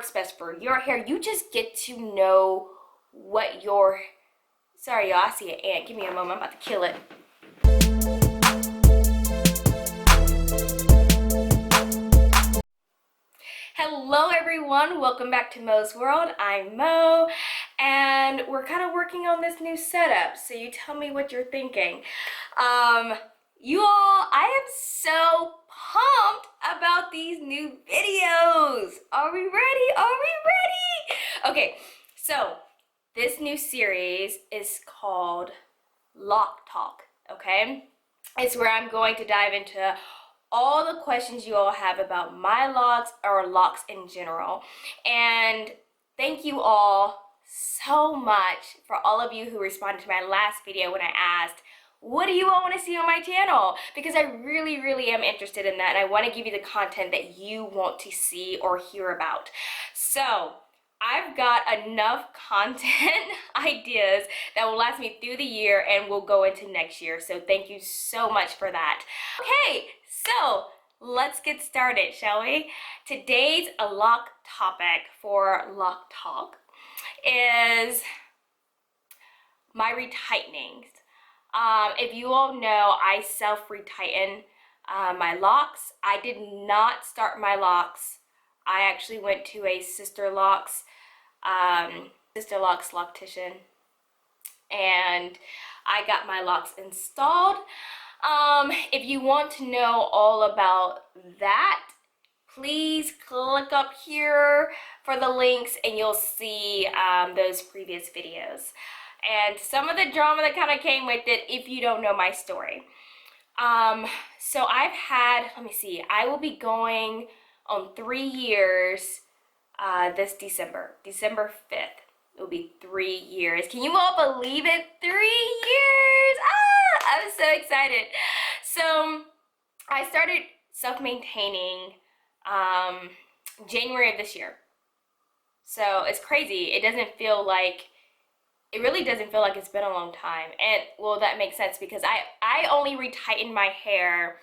works best for your hair. You just get to know what your, sorry y'all, I see an ant. Give me a moment, I'm about to kill it. Hello everyone, welcome back to Mo's World. I'm Mo, and we're kind of working on this new setup, so you tell me what you're thinking. You all, I am so pumped about these new videos. Are we ready? Are we ready? Okay, so this new series is called LOC TALK, okay? It's where I'm going to dive into all the questions you all have about my locks or locks in general. And thank you all so much for all of you who responded to my last video when I asked, what do you all want to see on my channel? Because I really am interested in that, and I want to give you the content that you want to see or hear about. So I've got enough content ideas that will last me through the year and will go into next year. So thank you so much for that. Okay, so let's get started, shall we? Today's LOC topic for LOC Talk is my retightening. If you all know, I self-retighten my locks. I did not start my locks. I actually went to a sister locks loctician, and I got my locks installed. If you want to know all about that, please click up here for the links and you'll see those previous videos and some of the drama that kind of came with it if you don't know my story. So I've had, let me see, I will be going on 3 years this December 5th. It'll be 3 years. Can you all believe it? 3 years! Ah, I'm so excited. So I started self-maintaining January of this year. So it's crazy. It really doesn't feel like it's been a long time. And well, that makes sense because I only retighten my hair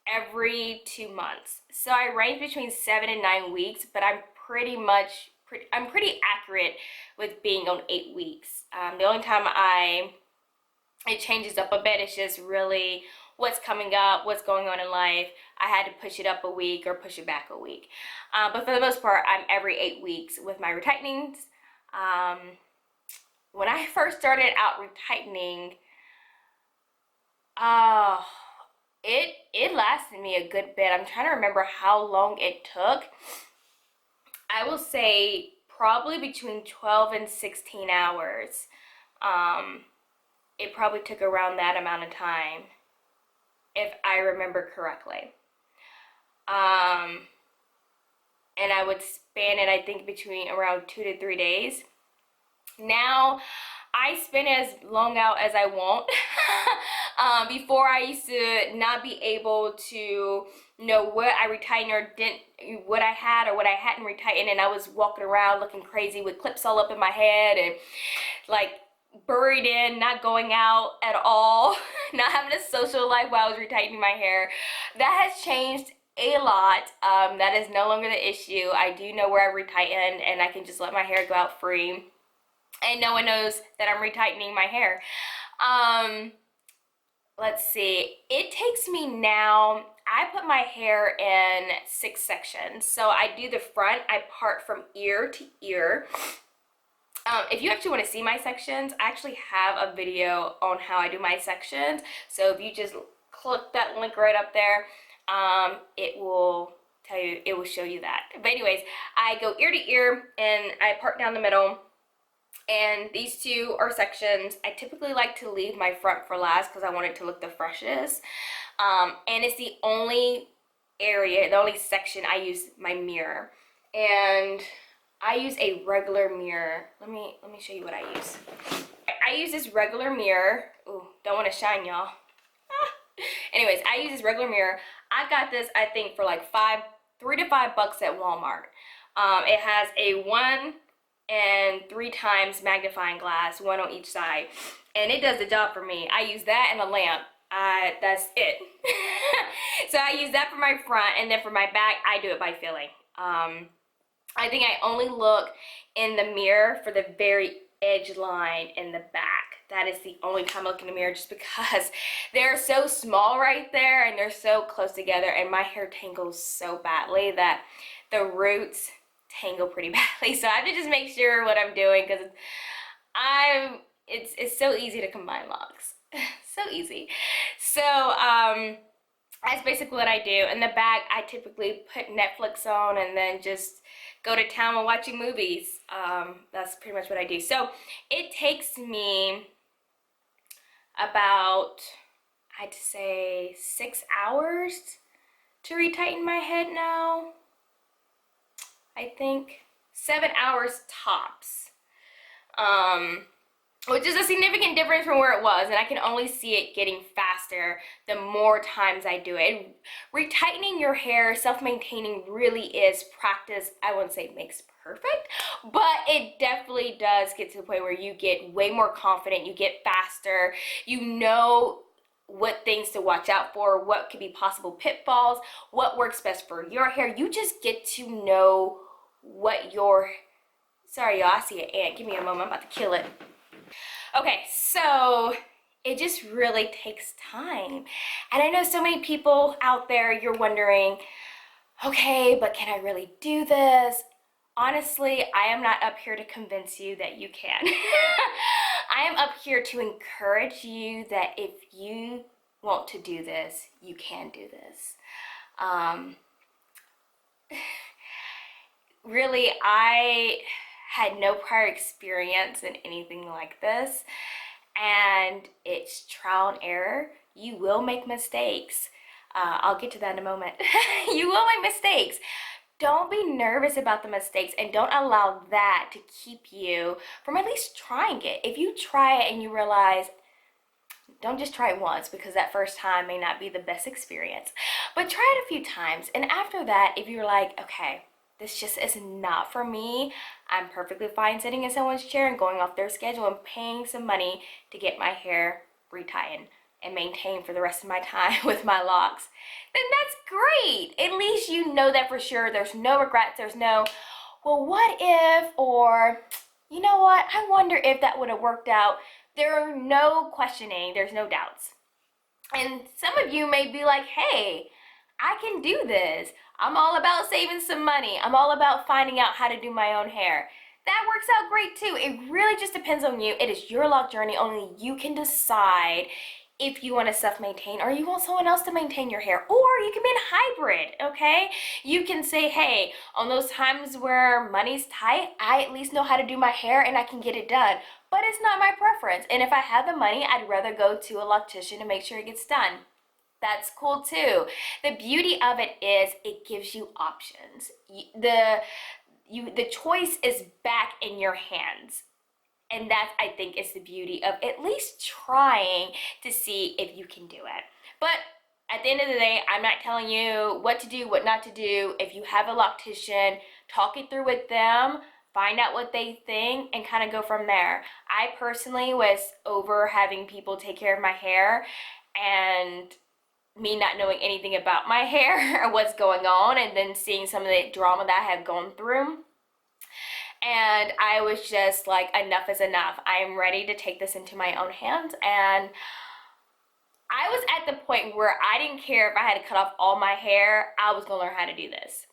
every 2 months. So I range between 7 and 9 weeks, but I'm pretty accurate with being on 8 weeks. The only time it changes up a bit, it's just really what's coming up, what's going on in life. I had to push it up a week or push it back a week. But for the most part, I'm every 8 weeks with my retightens. When I first started out retightening, it lasted me a good bit. I'm trying to remember how long it took. I will say probably between 12 and 16 hours. It probably took around that amount of time, if I remember correctly. And I would span it, I think, between around 2 to 3 days. Now, I spin as long out as I want. Before, I used to not be able to know what I retightened or didn't, what I had or what I hadn't retightened, and I was walking around looking crazy with clips all up in my head and like buried in, not going out at all, not having a social life while I was retightening my hair. That has changed a lot. That is no longer the issue. I do know where I retightened, and I can just let my hair go out free, and no one knows that I'm retightening my hair. Let's see, it takes me now, I put my hair in 6 sections. So I do the front, I part from ear to ear. If you actually want to see my sections, I actually have a video on how I do my sections. So if you just click that link right up there, it will tell you, it will show you that. But anyways, I go ear to ear and I part down the middle. And these two are sections. I typically like to leave my front for last because I want it to look the freshest. And it's the only area, the only section I use my mirror. And I use a regular mirror. Let me show you what I use. I use this regular mirror. Ooh, don't want to shine, y'all. Anyways, I use this regular mirror. I got this, I think, for like $3 to $5 at Walmart. It has a 1 and 3 times magnifying glass, 1 on each side, and it does the job for me. I use that and a lamp. That's it. So I use that for my front, and then for my back, I do it by filling. I think I only look in the mirror for the very edge line in the back. That is the only time I look in the mirror, just because they're so small right there and they're so close together, and my hair tangles so badly that the roots tangle pretty badly. So I have to just make sure what I'm doing, because it's so easy to combine locks. So easy. So that's basically what I do. In the back, I typically put Netflix on and then just go to town while watching movies. That's pretty much what I do. So it takes me about, I'd say, 6 hours to retighten my head now. I think 7 hours tops. Which is a significant difference from where it was, and I can only see it getting faster the more times I do it. Retightening your hair, self-maintaining, really is practice. I wouldn't say makes perfect, but it definitely does get to the point where you get way more confident, you get faster, you know what things to watch out for, what could be possible pitfalls, what works best for your hair. You just get to know what your, sorry y'all, I see an ant, give me a moment, I'm about to kill it. Okay, so it just really takes time. And I know so many people out there, you're wondering, okay, but can I really do this? Honestly, I am not up here to convince you that you can. I am up here to encourage you that if you want to do this, you can do this. Really, I had no prior experience in anything like this, and it's trial and error. You will make mistakes. I'll get to that in a moment. You will make mistakes. Don't be nervous about the mistakes, and don't allow that to keep you from at least trying it. If you try it and you realize, don't just try it once, because that first time may not be the best experience, but try it a few times. And after that, if you're like, okay, this just is not for me, I'm perfectly fine sitting in someone's chair and going off their schedule and paying some money to get my hair retightened and maintained for the rest of my time with my locks, then that's great. At least you know that for sure. There's no regrets. There's no, well, what if, or you know what, I wonder if that would have worked out. There are no questioning. There's no doubts. And some of you may be like, hey, I can do this. I'm all about saving some money. I'm all about finding out how to do my own hair. That works out great too. It really just depends on you. It is your lock journey. Only you can decide if you want to self-maintain or you want someone else to maintain your hair. Or you can be in hybrid, okay? You can say, hey, on those times where money's tight, I at least know how to do my hair and I can get it done. But it's not my preference. And if I have the money, I'd rather go to a loctician to make sure it gets done. That's cool too. The beauty of it is it gives you options. The choice is back in your hands. And that, I think, is the beauty of at least trying to see if you can do it. But at the end of the day, I'm not telling you what to do, what not to do. If you have a loctician, talk it through with them, find out what they think, and kind of go from there. I personally was over having people take care of my hair, and me not knowing anything about my hair or what's going on, and then seeing some of the drama that I have gone through. And I was just like, enough is enough. I am ready to take this into my own hands. And I was at the point where I didn't care if I had to cut off all my hair. I was gonna learn how to do this.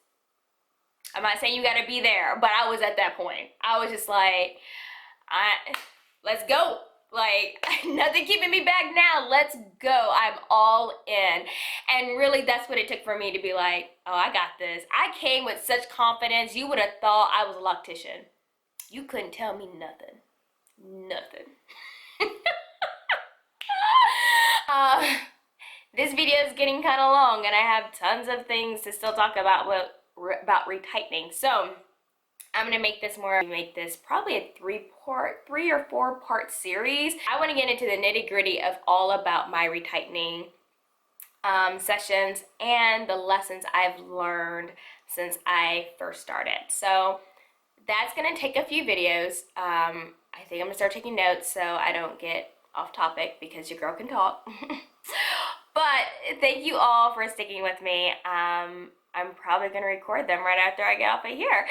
I'm not saying you gotta be there, but I was at that point. I was just like, let's go. Like, nothing keeping me back now. Let's go. I'm all in. And really, that's what it took for me to be like, oh, I got this. I came with such confidence. You would have thought I was a loctician. You couldn't tell me nothing. Nothing. This video is getting kind of long, and I have tons of things to still talk about retightening. So I'm gonna make this probably a three or four part series. I want to get into the nitty-gritty of all about my retightening sessions and the lessons I've learned since I first started. So that's gonna take a few videos. I think I'm gonna start taking notes so I don't get off topic, because your girl can talk. But thank you all for sticking with me. I'm probably gonna record them right after I get off of here.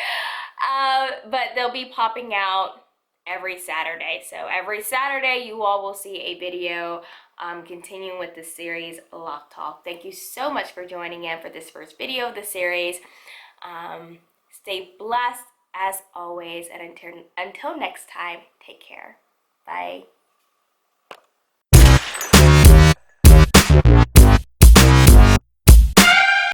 But they'll be popping out every Saturday. So every Saturday you all will see a video continuing with the series LOC Talk. Thank you so much for joining in for this first video of the series. Stay blessed as always, and until next time, take care. Bye.